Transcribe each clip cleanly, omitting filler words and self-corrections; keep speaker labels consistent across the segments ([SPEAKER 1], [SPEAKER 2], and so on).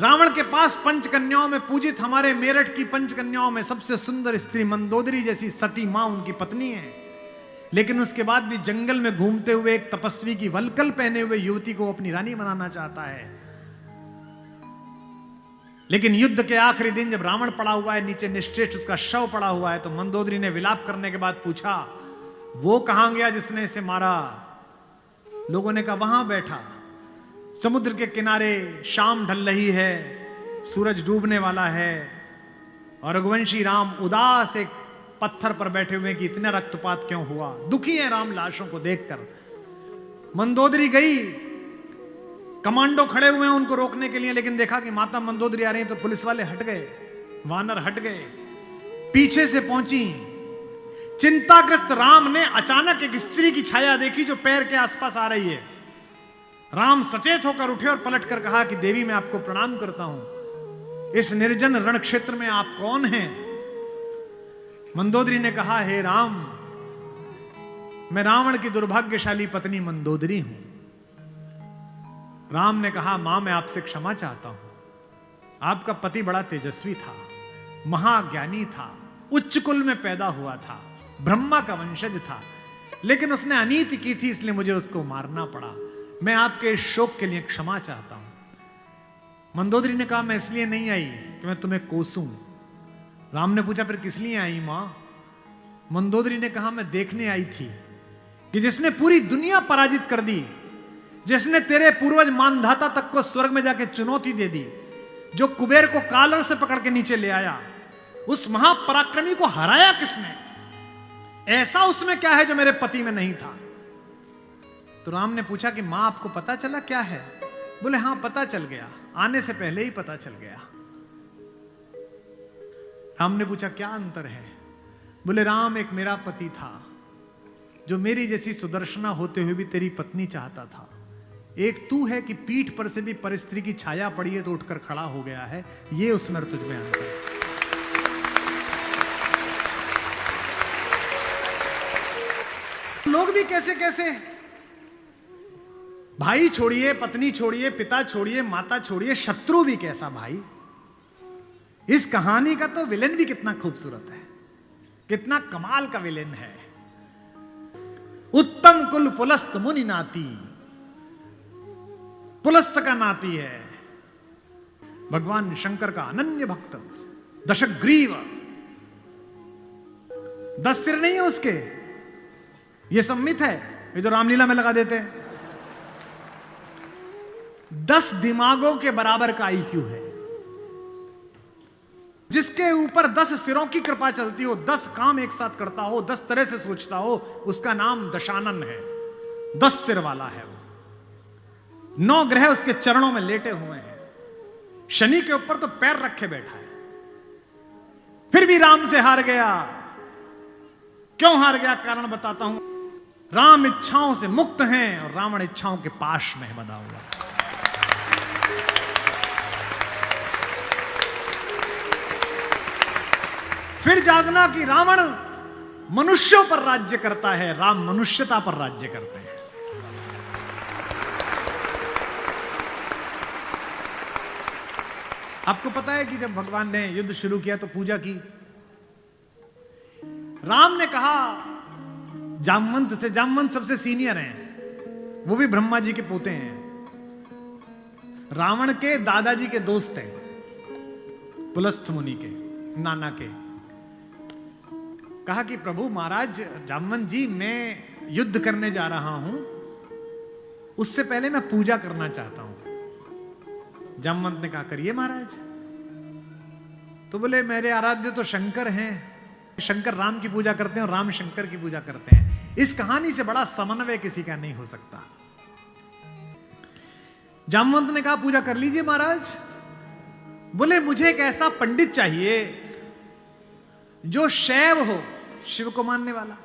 [SPEAKER 1] रावण के पास पंचकन्याओं में पूजित हमारे मेरठ की पंचकन्याओं में सबसे सुंदर स्त्री मंदोदरी जैसी सती मां उनकी पत्नी है, लेकिन उसके बाद भी जंगल में घूमते हुए एक तपस्वी की वल्कल पहने हुए युवती को अपनी रानी बनाना चाहता है। लेकिन युद्ध के आखिरी दिन जब रावण पड़ा हुआ है, नीचे निश्चेष्ट उसका शव पड़ा हुआ है, तो मंदोदरी ने विलाप करने के बाद पूछा, वो कहां गया जिसने इसे मारा? लोगों ने कहा वहां बैठा समुद्र के किनारे, शाम ढल रही है, सूरज डूबने वाला है, और रघुवंशी राम उदास एक पत्थर पर बैठे हुए कि इतना रक्तपात क्यों हुआ, दुखी है राम लाशों को देखकर। मंदोदरी गई, कमांडो खड़े हुए हैं उनको रोकने के लिए, लेकिन देखा कि माता मंदोदरी आ रही है तो पुलिस वाले हट गए, वानर हट गए, पीछे से पहुंची। चिंताग्रस्त राम ने अचानक एक स्त्री की छाया देखी जो पैर के आसपास आ रही है। राम सचेत होकर उठे और पलटकर कहा कि देवी मैं आपको प्रणाम करता हूं, इस निर्जन रण क्षेत्र में आप कौन हैं? मंदोदरी ने कहा, हे राम, मैं रावण की दुर्भाग्यशाली पत्नी मंदोदरी हूं। राम ने कहा, मां मैं आपसे क्षमा चाहता हूं, आपका पति बड़ा तेजस्वी था, महाज्ञानी था, उच्च कुल में पैदा हुआ था, ब्रह्मा का वंशज था, लेकिन उसने अनीति की थी इसलिए मुझे उसको मारना पड़ा। मैं आपके इस शोक के लिए क्षमा चाहता हूं। मंदोदरी ने कहा, मैं इसलिए नहीं आई कि मैं तुम्हें कोसूं। राम ने पूछा, फिर किस लिए आई मां? मंदोदरी ने कहा, मैं देखने आई थी कि जिसने पूरी दुनिया पराजित कर दी, जिसने तेरे पूर्वज मानधाता तक को स्वर्ग में जाके चुनौती दे दी, जो कुबेर को कालर से पकड़ के नीचे ले आया, उस महापराक्रमी को हराया किसने? ऐसा उसमें क्या है जो मेरे पति में नहीं था? तो राम ने पूछा कि मां आपको पता चला क्या है? बोले हां पता चल गया, आने से पहले ही पता चल गया। राम ने पूछा क्या अंतर है? बोले राम, एक मेरा पति था जो मेरी जैसी सुदर्शना होते हुए भी तेरी पत्नी चाहता था, एक तू है कि पीठ पर से भी परिस्त्री की छाया पड़ी है तो उठकर खड़ा हो गया है, ये उसमें और तुझमें अंतर है। लोग भी कैसे कैसे, भाई छोड़िए, पत्नी छोड़िए, पिता छोड़िए, माता छोड़िए, शत्रु भी कैसा भाई। इस कहानी का तो विलेन भी कितना खूबसूरत है, कितना कमाल का विलेन है। उत्तम कुल पुलस्त मुनि नाती, पुलस्त का नाती है भगवान शंकर का अनन्य भक्त, दशग्रीव, 10 सिर नहीं है उसके, ये सम्मित है, ये जो रामलीला में लगा देते हैं। 10 दिमागों के बराबर का आईक्यू है, जिसके ऊपर 10 सिरों की कृपा चलती हो, 10 काम एक साथ करता हो, 10 तरह से सोचता हो, उसका नाम दशानन है। 10 सिर वाला है वो, 9 ग्रह उसके चरणों में लेटे हुए हैं, शनि के ऊपर तो पैर रखे बैठा है, फिर भी राम से हार गया। क्यों हार गया? कारण बताता हूं। राम इच्छाओं से मुक्त हैं और रावण इच्छाओं के पाश में बंधा हुआ। फिर जागना कि रावण मनुष्यों पर राज्य करता है, राम मनुष्यता पर राज्य करते हैं। आपको पता है कि जब भगवान ने युद्ध शुरू किया तो पूजा की, राम ने कहा जामवंत से, जामवंत सबसे सीनियर हैं, वो भी ब्रह्मा जी के पोते हैं, रावण के दादाजी के दोस्त हैं, पुलस्थ मुनि के नाना के। कहा कि प्रभु महाराज जामवंत जी, मैं युद्ध करने जा रहा हूं, उससे पहले मैं पूजा करना चाहता हूं। जामवंत ने कहा करिए महाराज। तो बोले मेरे आराध्य तो शंकर हैं, शंकर राम की पूजा करते हैं और राम शंकर की पूजा करते हैं, इस कहानी से बड़ा समन्वय किसी का नहीं हो सकता। जामवंत ने कहा पूजा कर लीजिए महाराज। बोले मुझे एक ऐसा पंडित चाहिए जो शैव हो, शिव को मानने वाला,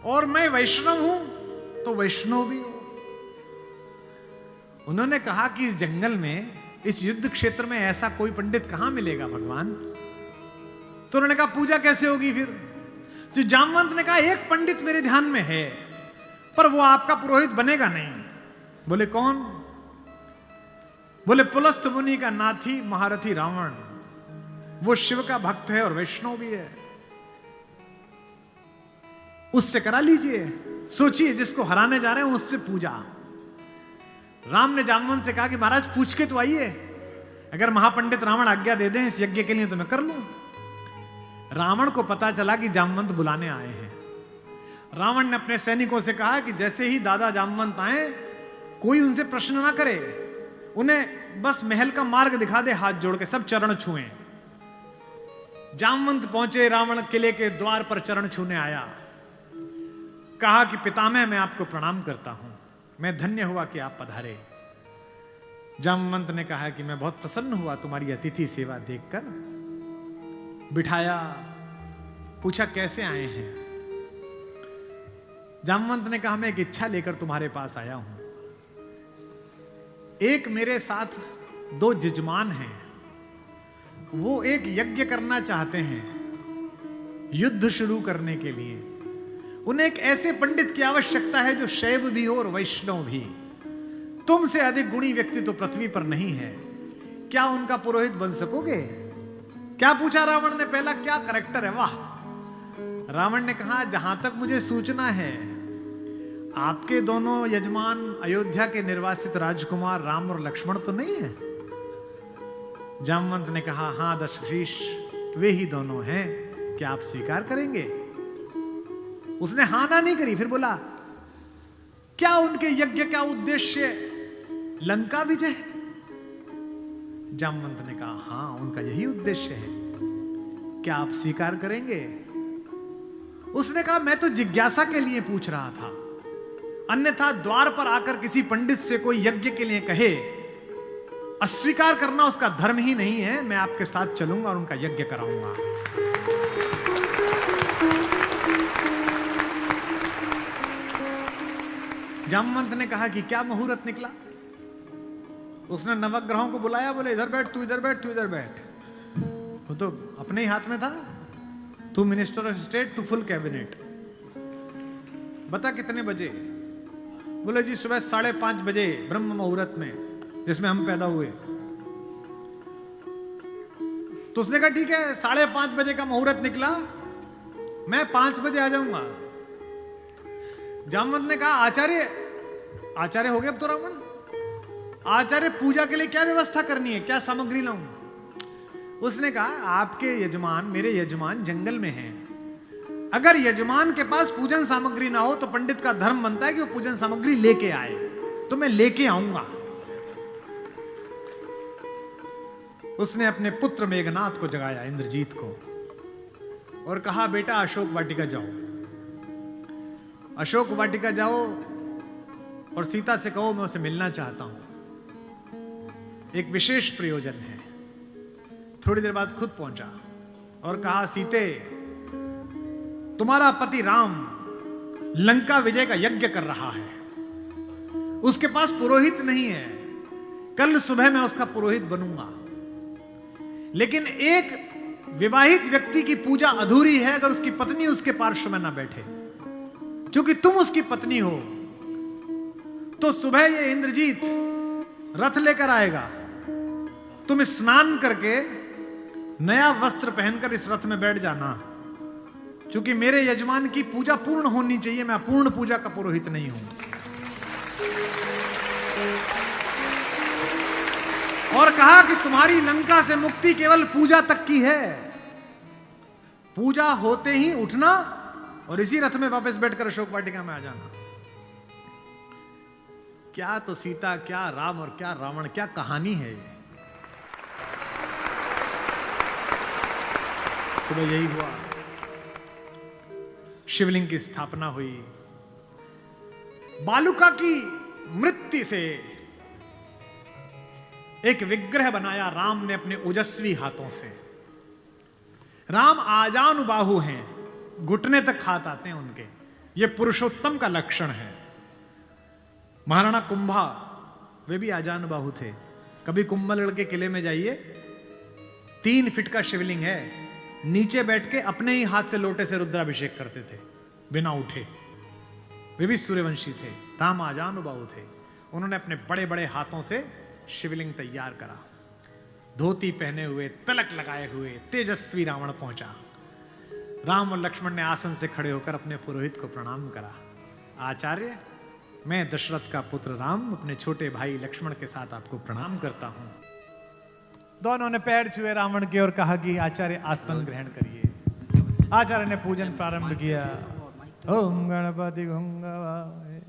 [SPEAKER 1] और मैं वैष्णव हूं तो वैष्णव भी हो। उन्होंने कहा कि इस जंगल में, इस युद्ध क्षेत्र में ऐसा कोई पंडित कहां मिलेगा भगवान? तो उन्होंने कहा पूजा कैसे होगी फिर? जो जामवंत ने कहा एक पंडित मेरे ध्यान में है, पर वो आपका पुरोहित बनेगा नहीं। बोले कौन? बोले पुलस्त मुनि का नाथी महारथी रावण, वो शिव का भक्त है और वैष्णव भी है, उससे करा लीजिए। सोचिए जिसको हराने जा रहे हैं उससे पूजा। राम ने जामवंत से कहा कि महाराज पूछ के तो आइए, अगर महापंडित रावण आज्ञा दे दें इस यज्ञ के लिए तो मैं कर लूं। रावण को पता चला कि जामवंत बुलाने आए हैं। रावण ने अपने सैनिकों से कहा कि जैसे ही दादा जामवंत आए कोई उनसे प्रश्न ना करे, उन्हें बस महल का मार्ग दिखा दे, हाथ जोड़ के सब चरण छुएं। जामवंत पहुंचे, रावण किले के द्वार पर चरण छूने आया, कहा कि पितामह मैं आपको प्रणाम करता हूं, मैं धन्य हुआ कि आप पधारे। जामवंत ने कहा कि मैं बहुत प्रसन्न हुआ तुम्हारी अतिथि सेवा देखकर। बिठाया, पूछा कैसे आए हैं। जामवंत ने कहा मैं एक इच्छा लेकर तुम्हारे पास आया हूं। एक मेरे साथ 2 यजमान हैं, वो एक यज्ञ करना चाहते हैं युद्ध शुरू करने के लिए। उन्हें एक ऐसे पंडित की आवश्यकता है जो शैव भी हो और वैष्णव भी। तुमसे अधिक गुणी व्यक्ति तो पृथ्वी पर नहीं है, क्या उनका पुरोहित बन सकोगे? क्या पूछा रावण ने पहला, क्या करेक्टर है, वाह। रावण ने कहा जहां तक मुझे सूचना है आपके दोनों यजमान अयोध्या के निर्वासित राजकुमार राम और लक्ष्मण तो नहीं है? जामवंत ने कहा हां दशशीष, वे ही दोनों हैं, क्या आप स्वीकार करेंगे? उसने हां ना नहीं करी, फिर बोला क्या उनके यज्ञ का उद्देश्य लंका विजय है? जामवंत ने कहा हां उनका यही उद्देश्य है, क्या आप स्वीकार करेंगे? उसने कहा मैं तो जिज्ञासा के लिए पूछ रहा था, अन्यथा द्वार पर आकर किसी पंडित से कोई यज्ञ के लिए कहे, अस्वीकार करना उसका धर्म ही नहीं है। मैं आपके साथ चलूंगा और उनका यज्ञ कराऊंगा। जामवंत ने कहा कि क्या मुहूर्त निकला? उसने नवग्रहों को बुलाया, बोले इधर बैठ, तू इधर बैठ, तू इधर बैठ। वो तो अपने ही हाथ में था, तू मिनिस्टर ऑफ स्टेट, तू फुल कैबिनेट। बता कितने बजे? बोले जी सुबह 5:30 बजे ब्रह्म मुहूर्त में, जिसमें हम पैदा हुए। तो उसने कहा ठीक है, 5:30 बजे का मुहूर्त निकला, मैं 5 बजे आ जाऊंगा। जामवंत ने कहा आचार्य हो गया अब तो रावण, आचार्य पूजा के लिए क्या व्यवस्था करनी है, क्या सामग्री लाऊं? उसने कहा आपके यजमान, मेरे यजमान जंगल में हैं, अगर यजमान के पास पूजन सामग्री ना हो तो पंडित का धर्म बनता है कि वो पूजन सामग्री लेके आए, तो मैं लेके आऊंगा। उसने अपने पुत्र मेघनाथ को जगाया, इंद्रजीत को, और कहा बेटा अशोक वाटिका जाओ, अशोक वाटिका जाओ और सीता से कहो मैं उसे मिलना चाहता हूं, एक विशेष प्रयोजन है। थोड़ी देर बाद खुद पहुंचा और कहा सीते, तुम्हारा पति राम लंका विजय का यज्ञ कर रहा है, उसके पास पुरोहित नहीं है, कल सुबह मैं उसका पुरोहित बनूंगा, लेकिन एक विवाहित व्यक्ति की पूजा अधूरी है अगर उसकी पत्नी उसके पार्श्व में ना बैठे। क्योंकि तुम उसकी पत्नी हो, तो सुबह ये इंद्रजीत रथ लेकर आएगा, तुम स्नान करके नया वस्त्र पहनकर इस रथ में बैठ जाना, क्योंकि मेरे यजमान की पूजा पूर्ण होनी चाहिए, मैं पूर्ण पूजा का पुरोहित नहीं हूं। और कहा कि तुम्हारी लंका से मुक्ति केवल पूजा तक की है, पूजा होते ही उठना और इसी रथ में वापस बैठकर अशोक वाटिका में आ जाना। क्या तो सीता, क्या राम और क्या रावण, क्या कहानी है ये। सुबह यही हुआ, शिवलिंग की स्थापना हुई, बालुका की मृत्यु से एक विग्रह बनाया राम ने अपने ओजस्वी हाथों से। राम आजानुबाहु हैं, घुटने तक हाथ आते हैं उनके, ये पुरुषोत्तम का लक्षण है। महाराणा कुंभा वे भी आजानुबाहु थे। कभी कुंभलगढ़ के किले में जाइए, 3 फीट का शिवलिंग है, नीचे बैठ के अपने ही हाथ से लोटे से रुद्राभिषेक करते थे बिना उठे। वे भी सूर्यवंशी थे, राम आजानुबाहु थे। उन्होंने अपने बड़े बड़े हाथों से शिवलिंग तैयार करा। धोती पहने हुए, तिलक लगाए हुए तेजस्वी रावण पहुंचा। राम और लक्ष्मण ने आसन से खड़े होकर अपने पुरोहित को प्रणाम करा। आचार्य, मैं दशरथ का पुत्र राम अपने छोटे भाई लक्ष्मण के साथ आपको प्रणाम करता हूं। दोनों ने पैर छुए रावण के और कहा कि आचार्य आसन ग्रहण करिए। आचार्य ने पूजन प्रारंभ किया। ओम गणपति गंगावाय।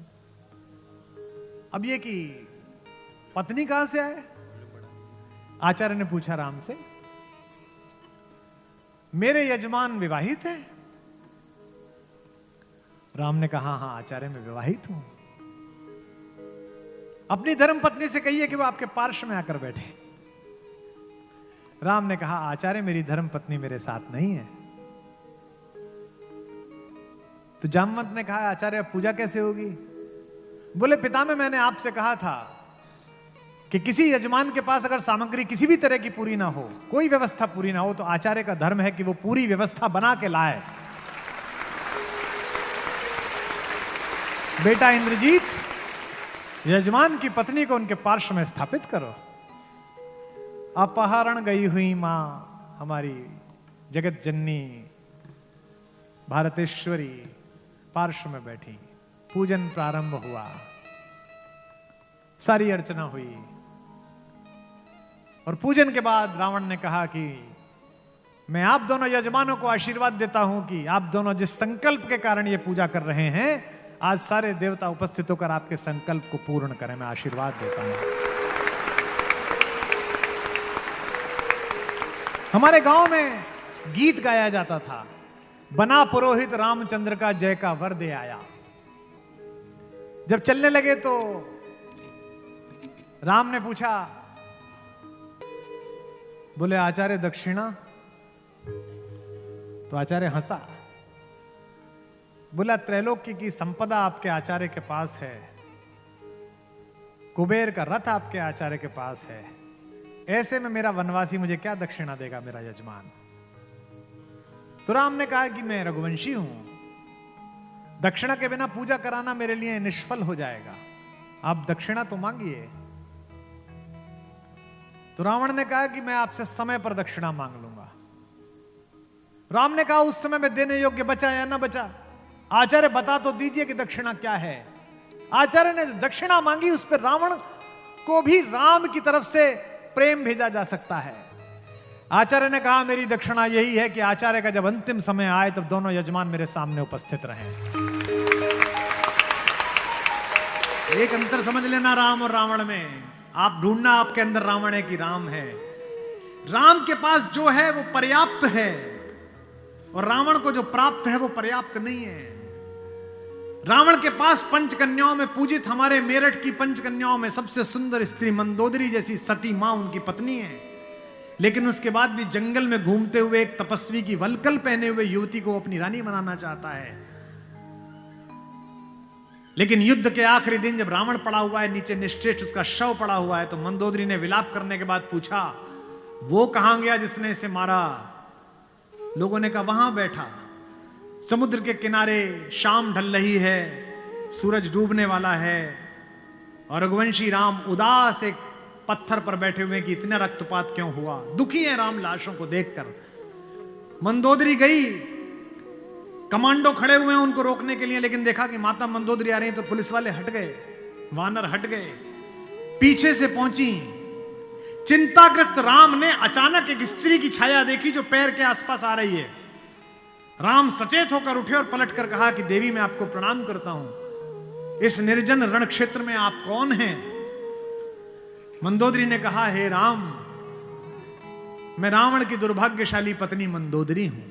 [SPEAKER 1] अब ये कि पत्नी कहां से आए? आचार्य ने पूछा राम से। मेरे यजमान विवाहित हैं? राम ने कहा हां आचार्य मैं विवाहित हूं। अपनी धर्म पत्नी से कहिए कि वो आपके पार्श्व में आकर बैठे। राम ने कहा आचार्य मेरी धर्म पत्नी मेरे साथ नहीं है। तो जामवंत ने कहा आचार्य अब पूजा कैसे होगी? बोले पितामह मैंने आपसे कहा था कि किसी यजमान के पास अगर सामग्री किसी भी तरह की पूरी ना हो, कोई व्यवस्था पूरी ना हो, तो आचार्य का धर्म है कि वो पूरी व्यवस्था बना के लाए। बेटा इंद्रजीत, यजमान की पत्नी को उनके पार्श्व में स्थापित करो। अपहरण गई हुई मां हमारी जगत जननी भारतेश्वरी पार्श्व में बैठी। पूजन प्रारंभ हुआ, सारी अर्चना हुई और पूजन के बाद रावण ने कहा कि मैं आप दोनों यजमानों को आशीर्वाद देता हूं कि आप दोनों जिस संकल्प के कारण ये पूजा कर रहे हैं, आज सारे देवता उपस्थित होकर आपके संकल्प को पूर्ण करें। मैं आशीर्वाद देता हूं। हमारे गांव में गीत गाया जाता था, बना पुरोहित रामचंद्र का जय का वर दे आया। जब चलने लगे तो राम ने पूछा, बोले आचार्य दक्षिणा? तो आचार्य हंसा। बोला त्रैलोक्य की संपदा आपके आचार्य के पास है, कुबेर का रथ आपके आचार्य के पास है, ऐसे में मेरा वनवासी मुझे क्या दक्षिणा देगा मेरा यजमान? तो राम ने कहा कि मैं रघुवंशी हूं, दक्षिणा के बिना पूजा कराना मेरे लिए निष्फल हो जाएगा, आप दक्षिणा तो मांगिए। तो रावण ने कहा कि मैं आपसे समय पर दक्षिणा मांग लूंगा। राम ने कहा उस समय में देने योग्य बचा या ना बचा? आचार्य बता तो दीजिए कि दक्षिणा क्या है। आचार्य ने दक्षिणा मांगी, उस पर रावण को भी राम की तरफ से प्रेम भेजा जा सकता है। आचार्य ने कहा मेरी दक्षिणा यही है कि आचार्य का जब अंतिम समय आए तब दोनों यजमान मेरे सामने उपस्थित रहें। एक अंतर समझ लेना राम और रावण में। आप ढूंढना आपके अंदर रावण है कि राम है। राम के पास जो है वो पर्याप्त है और रावण को जो प्राप्त है वो पर्याप्त नहीं है। रावण के पास पंचकन्याओं में पूजित हमारे मेरठ की पंचकन्याओं में सबसे सुंदर स्त्री मंदोदरी जैसी सती मां उनकी पत्नी है, लेकिन उसके बाद भी जंगल में घूमते हुए एक तपस्वी की वलकल पहने हुए युवती को अपनी रानी बनाना चाहता है। लेकिन युद्ध के आखिरी दिन जब रावण पड़ा हुआ है, नीचे निश्चेष्ट उसका शव पड़ा हुआ है, तो मंदोदरी ने विलाप करने के बाद पूछा वो कहां गया जिसने इसे मारा? लोगों ने कहा वहां बैठा। समुद्र के किनारे शाम ढल रही है, सूरज डूबने वाला है और रघुवंशी राम उदास एक पत्थर पर बैठे हुए कि इतना रक्तपात क्यों हुआ, दुखी है राम लाशों को देखकर। मंदोदरी गई, कमांडो खड़े हुए हैं उनको रोकने के लिए, लेकिन देखा कि माता मंदोदरी आ रही है तो पुलिस वाले हट गए, वानर हट गए। पीछे से पहुंची, चिंताग्रस्त राम ने अचानक एक स्त्री की छाया देखी जो पैर के आसपास आ रही है। राम सचेत होकर उठे और पलटकर कहा कि देवी मैं आपको प्रणाम करता हूं, इस निर्जन रण क्षेत्र में आप कौन हैं? मंदोदरी ने कहा हे राम, मैं रावण की दुर्भाग्यशाली पत्नी मंदोदरी हूं।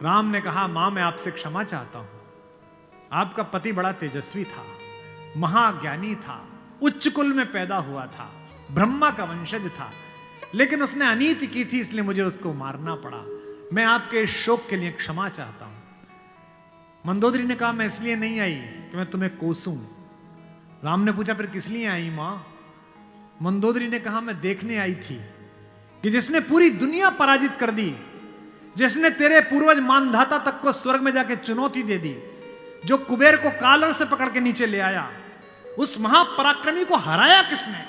[SPEAKER 1] राम ने कहा मां मैं आपसे क्षमा चाहता हूं, आपका पति बड़ा तेजस्वी था, महाज्ञानी था, उच्च कुल में पैदा हुआ था, ब्रह्मा का वंशज था, लेकिन उसने अनीति की थी इसलिए मुझे उसको मारना पड़ा। मैं आपके इस शोक के लिए क्षमा चाहता हूं। मंदोदरी ने कहा मैं इसलिए नहीं आई कि मैं तुम्हें कोसूं। राम ने पूछा फिर किस लिए आई मां? मंदोदरी ने कहा मैं देखने आई थी कि जिसने पूरी दुनिया पराजित कर दी, जिसने तेरे पूर्वज मानधाता तक को स्वर्ग में जाके चुनौती दे दी, जो कुबेर को कालर से पकड़ के नीचे ले आया, उस महापराक्रमी को हराया किसने?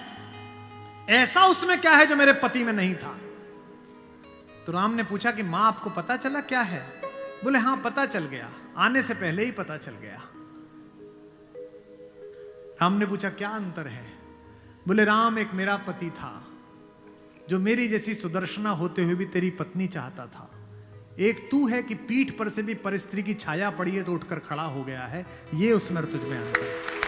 [SPEAKER 1] ऐसा उसमें क्या है जो मेरे पति में नहीं था? तो राम ने पूछा कि मां आपको पता चला क्या है? बोले हां पता चल गया, आने से पहले ही पता चल गया। राम ने पूछा क्या अंतर है? बोले राम, एक मेरा पति था जो मेरी जैसी सुदर्शना होते हुए भी तेरी पत्नी चाहता था। एक तू है कि पीठ पर से भी परस्त्री की छाया पड़ी है तो उठकर खड़ा हो गया है। ये उसमें और तुझ में अंतर है।